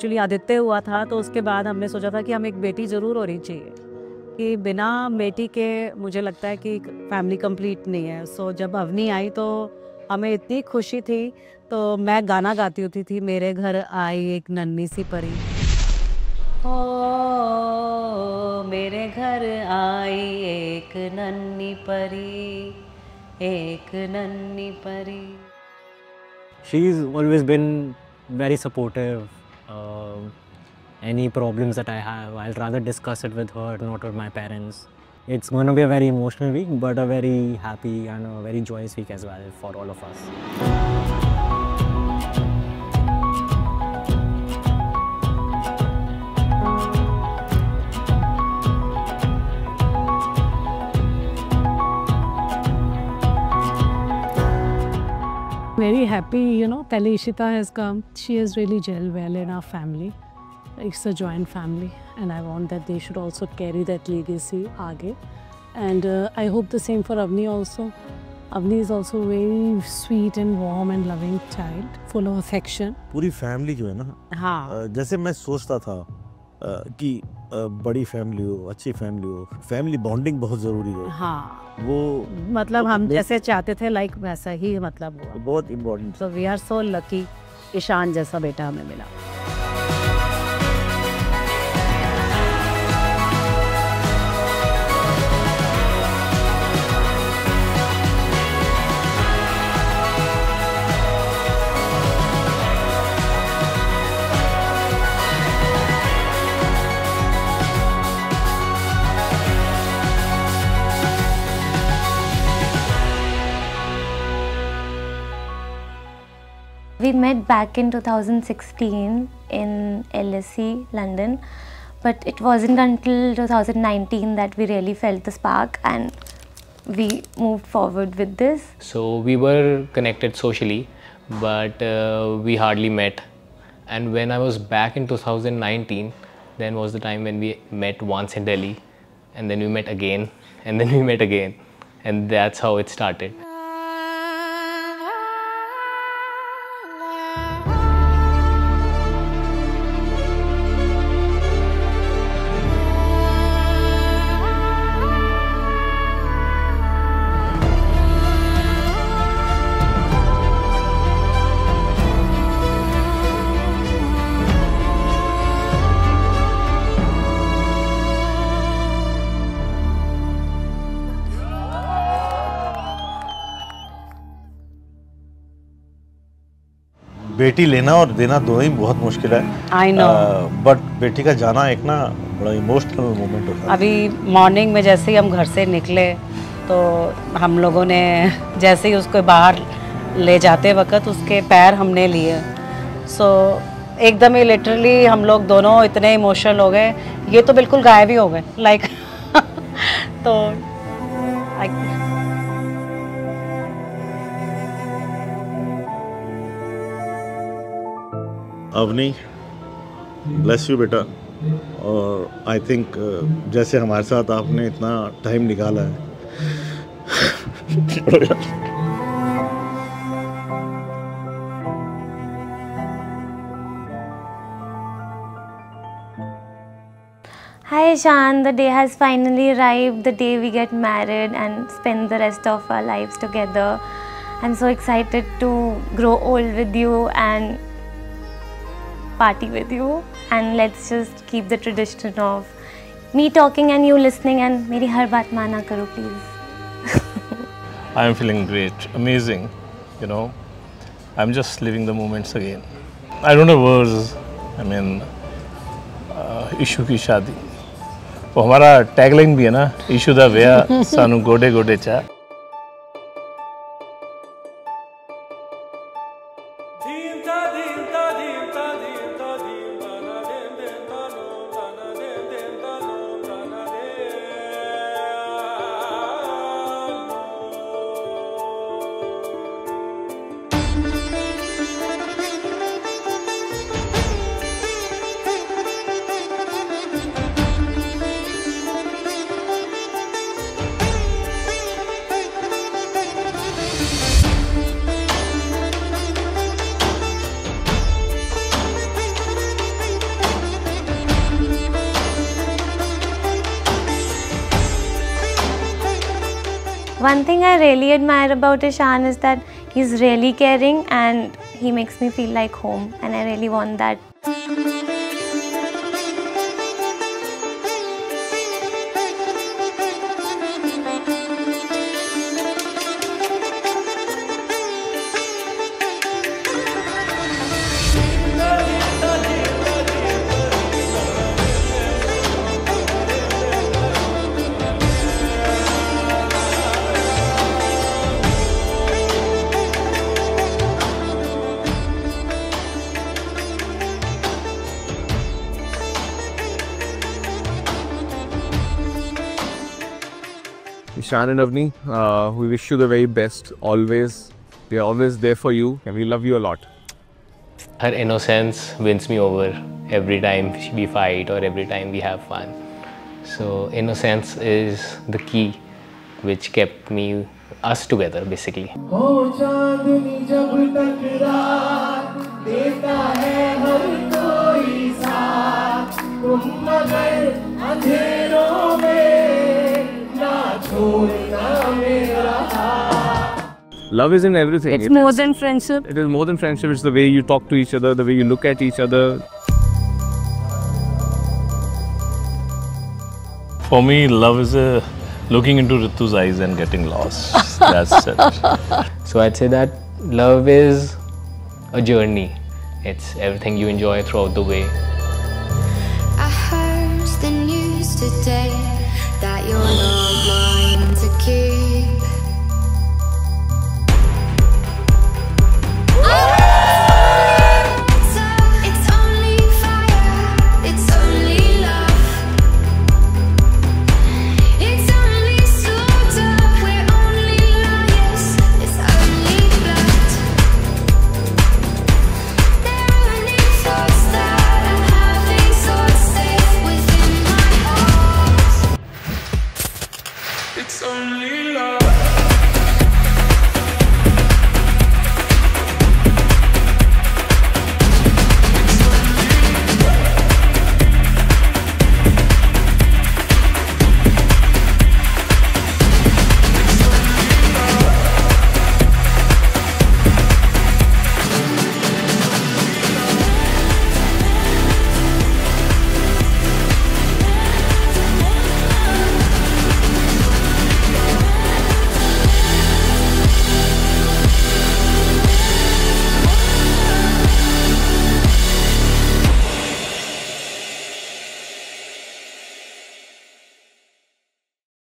Actually Aditya हुआ था, तो उसके बाद हमने सोचा था कि हमें एक बेटी ज़रूर होनी चाहिए, कि बिना बेटी के मुझे लगता है कि फैमिली कंप्लीट नहीं है। सो जब अवनी आई तो हमें इतनी खुशी थी, तो मैं गाना गाती होती थी, मेरे घर आई एक नन्ही सी परी, ओ मेरे घर आई एक नन्ही परी, एक नन्ही परी। She's always been very supportive. Any problems that I have, I'll rather discuss it with her, not with my parents. It's going to be a very emotional week, but a very happy and a very joyous week as well for all of us. Very happy, you know, pehले Ishita has come. She has really gelled well in our family. It's a joint family, and I want that they should also carry that legacy आगे. And I hope the same for Avni also. Avni is also very sweet and warm and loving child, full of affection. पूरी family जो है ना, हाँ, जैसे मैं सोचता था कि बड़ी फैमिली हो, अच्छी फैमिली हो, फैमिली बॉन्डिंग बहुत ज़रूरी है। हाँ, वो मतलब हम जैसे चाहते थे लाइक वैसा ही मतलब हुआ। बहुत important. So we are so lucky, Ishaan जैसा बेटा हमें मिला। We met back in 2016 in LSE, London, but it wasn't until 2019 that we really felt the spark and we moved forward with this. So we were connected socially, but we hardly met. And when I was back in 2019, then was the time when we met once in Delhi, and then we met again, and then we met again, and that's how it started. बेटी लेना और देना दोनों ही बहुत मुश्किल है। I know, but बेटी का जाना एक ना बड़ा इमोशनल मोमेंट होता है। अभी मॉर्निंग में जैसे ही हम घर से निकले तो हम लोगों ने जैसे ही उसको बाहर ले जाते वक्त उसके पैर हमने लिए। सो एकदम ही लिटरली हम लोग दोनों इतने इमोशनल हो गए, ये तो बिल्कुल गायब ही हो गए लाइक तो अवनी, ब्लेस यू बेटा। और आई थिंक जैसे हमारे साथ आपने इतना टाइम निकाला है Hi Ishan, the day has finally arrived, the day we get married and spend the rest of our lives together. I'm so excited to grow old with you and party with you, and let's just keep the tradition of me talking and you listening and मेरी हर बात माना करो please. I am feeling great, amazing, you know. I'm just living the moments again. I don't have words. I mean, issue की शादी, वो हमारा tagline भी है ना, इशू दा विआह सानू गोडे गोडे चा। One thing I really admire about Ishan is that he's really caring and he makes me feel like home, and I really want that. Ishan and Avni, we wish you the very best always. We are always there for you and we love you a lot. Her innocence wins me over every time we fight or every time we have fun. So innocence is the key which kept us together basically. Love is in everything. It's more than friendship. It is more than friendship. It's the way you talk to each other, the way you look at each other. For me, love is looking into Ritu's eyes and getting lost. That's it. So I'd say that love is a journey. It's everything you enjoy throughout the way. I heard the news today that you're not mine to keep.